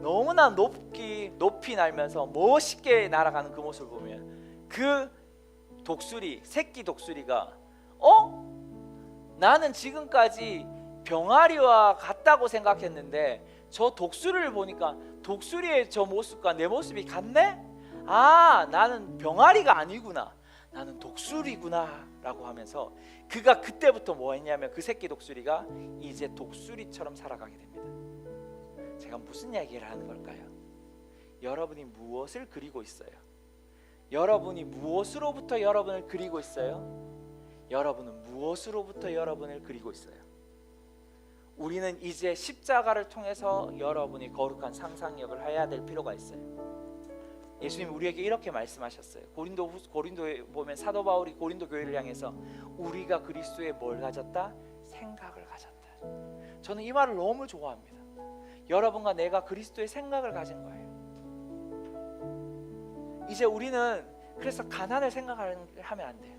너무나 높이 날면서 멋있게 날아가는 그 모습을 보면 그 새끼 독수리가 나는 지금까지 병아리와 같다고 생각했는데 저 독수리를 보니까 독수리의 저 모습과 내 모습이 같네? 나는 병아리가 아니구나, 나는 독수리구나 라고 하면서 그가 그때부터 뭐 했냐면 그 새끼 독수리가 이제 독수리처럼 살아가게 됩니다. 제가 무슨 이야기를 하는 걸까요? 여러분이 무엇을 그리고 있어요? 여러분이 무엇으로부터 여러분을 그리고 있어요? 여러분은 무엇으로부터 여러분을 그리고 있어요? 우리는 이제 십자가를 통해서 여러분이 거룩한 상상력을 해야 될 필요가 있어요. 예수님 우리에게 이렇게 말씀하셨어요. 고린도에 보면 사도 바울이 고린도 교회를 향해서 우리가 그리스도의 뭘 가졌다? 생각을 가졌다. 저는 이 말을 너무 좋아합니다. 여러분과 내가 그리스도의 생각을 가진 거예요. 이제 우리는 그래서 가난을 생각하면 안 돼요.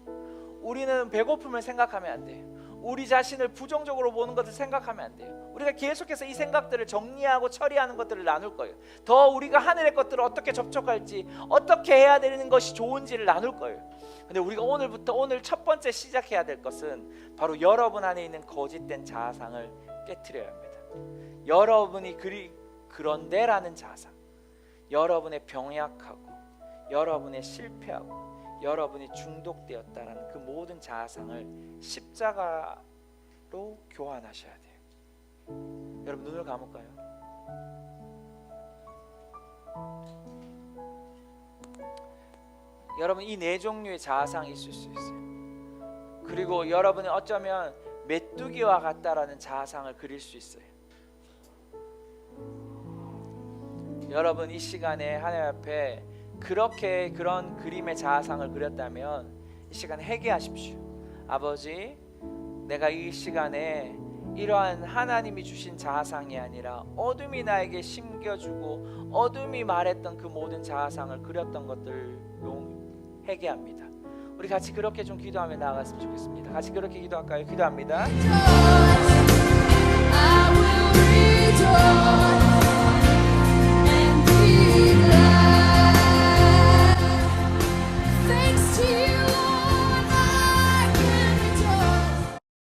우리는 배고픔을 생각하면 안 돼요. 우리 자신을 부정적으로 보는 것을 생각하면 안 돼요. 우리가 계속해서 이 생각들을 정리하고 처리하는 것들을 나눌 거예요. 더 우리가 하늘의 것들을 어떻게 접촉할지, 어떻게 해야 되는 것이 좋은지를 나눌 거예요. 근데 우리가 오늘부터, 오늘 첫 번째 시작해야 될 것은 바로 여러분 안에 있는 거짓된 자아상을 깨트려야 합니다. 여러분이 그런데라는 자아상, 여러분의 병약하고 여러분의 실패하고 여러분이 중독되었다라는 그 모든 자아상을 십자가로 교환하셔야 돼요. 여러분 눈을 감을까요? 여러분 이 네 종류의 자아상이 있을 수 있어요. 그리고 여러분은 어쩌면 메뚜기와 같다라는 자아상을 그릴 수 있어요. 여러분 이 시간에 하나님 앞에 그렇게 그런 그림의 자아상을 그렸다면 이 시간 회개하십시오. 아버지, 내가 이 시간에 이러한 하나님이 주신 자아상이 아니라 어둠이 나에게 심겨주고 어둠이 말했던 그 모든 자아상을 그렸던 것들 회개합니다. 우리 같이 그렇게 좀 기도하며 나아갔으면 좋겠습니다. 같이 그렇게 기도할까요? 기도합니다. I will rejoice.